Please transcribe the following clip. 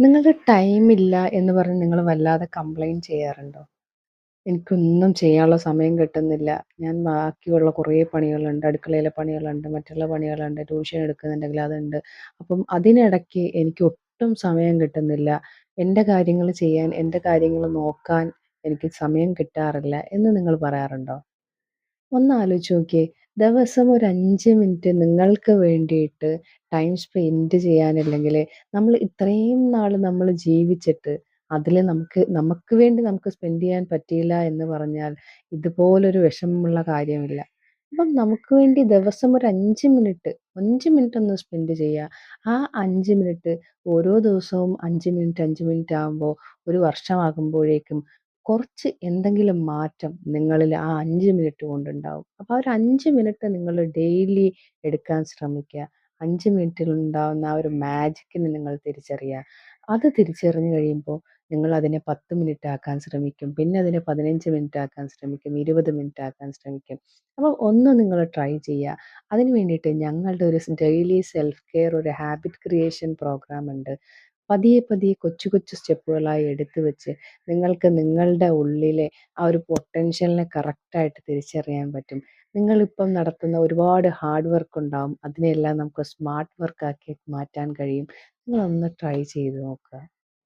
നിങ്ങൾക്ക് ടൈമില്ല എന്ന് പറഞ്ഞ് നിങ്ങൾ വല്ലാതെ കംപ്ലയിന്റ് ചെയ്യാറുണ്ടോ? എനിക്കൊന്നും ചെയ്യാനുള്ള സമയം കിട്ടുന്നില്ല. ഞാൻ ബാക്കിയുള്ള കുറേ പണികളുണ്ട്. അടുക്കളയിലെ പണികളുണ്ട്, മറ്റുള്ള പണികളുണ്ട്, ട്യൂഷൻ എടുക്കുന്നുണ്ടെങ്കിൽ അതുണ്ട്. അപ്പം അതിനിടയ്ക്ക് എനിക്ക് ഒട്ടും സമയം കിട്ടുന്നില്ല. എൻ്റെ കാര്യങ്ങൾ ചെയ്യാൻ, എൻ്റെ കാര്യങ്ങൾ നോക്കാൻ എനിക്ക് സമയം കിട്ടാറില്ല എന്ന് നിങ്ങൾ പറയാറുണ്ടോ? ഒന്ന് ആലോചിച്ച് നോക്കിയേ. ദിവസം ഒരു 5 മിനിറ്റ് നിങ്ങൾക്ക് വേണ്ടിയിട്ട് ടൈം സ്പെൻഡ് ചെയ്യാനില്ലെങ്കില്, നമ്മൾ ഇത്രയും നാള് നമ്മള് ജീവിച്ചിട്ട് അതില് നമുക്ക് വേണ്ടി നമുക്ക് സ്പെൻഡ് ചെയ്യാൻ പറ്റിയില്ല എന്ന് പറഞ്ഞാൽ ഇതുപോലൊരു വിഷമമുള്ള കാര്യമില്ല. അപ്പം നമുക്ക് വേണ്ടി ദിവസം ഒരു 5 മിനിറ്റ് ഒന്ന് സ്പെൻഡ് ചെയ്യുക. ആ 5 മിനിറ്റ് ഓരോ ദിവസവും 5 മിനിറ്റ്, 5 മിനിറ്റ് ആകുമ്പോൾ ഒരു വർഷമാകുമ്പോഴേക്കും കുറച്ച് എന്തെങ്കിലും മാറ്റം നിങ്ങളിൽ ആ 5 മിനിറ്റ് കൊണ്ടുണ്ടാവും. അപ്പോൾ ആ ഒരു 5 മിനിറ്റ് നിങ്ങൾ ഡെയിലി എടുക്കാൻ ശ്രമിക്കുക. 5 മിനിറ്റിൽ ഉണ്ടാവുന്ന ആ ഒരു മാജിക്കിനെ നിങ്ങൾ തിരിച്ചറിയുക. അത് തിരിച്ചറിഞ്ഞു കഴിയുമ്പോൾ നിങ്ങൾ അതിനെ 10 മിനിറ്റ് ആക്കാൻ ശ്രമിക്കും. പിന്നെ അതിനെ 15 മിനിറ്റ് ആക്കാൻ ശ്രമിക്കും. 20 മിനിറ്റ് ആക്കാൻ ശ്രമിക്കും. അപ്പോൾ ഒന്ന് നിങ്ങൾ ട്രൈ ചെയ്യുക. അതിന് വേണ്ടിയിട്ട് ഞങ്ങളുടെ ഒരു ഡെയിലി സെൽഫ് കെയർ ഒരു ഹാബിറ്റ് ക്രിയേഷൻ പ്രോഗ്രാം ഉണ്ട്. പതിയെ പതിയെ കൊച്ചു കൊച്ചു സ്റ്റെപ്പുകളായി എടുത്തു വെച്ച് നിങ്ങൾക്ക് നിങ്ങളുടെ ഉള്ളിലെ ആ ഒരു പൊട്ടൻഷ്യലിനെ കറക്റ്റായിട്ട് തിരിച്ചറിയാൻ പറ്റും. നിങ്ങളിപ്പം നടത്തുന്ന ഒരുപാട് ഹാർഡ് വർക്ക് ഉണ്ടാവും. അതിനെയെല്ലാം നമുക്ക് സ്മാർട്ട് വർക്കാക്കി മാറ്റാൻ കഴിയും. നിങ്ങളൊന്ന് ട്രൈ ചെയ്ത് നോക്കുക.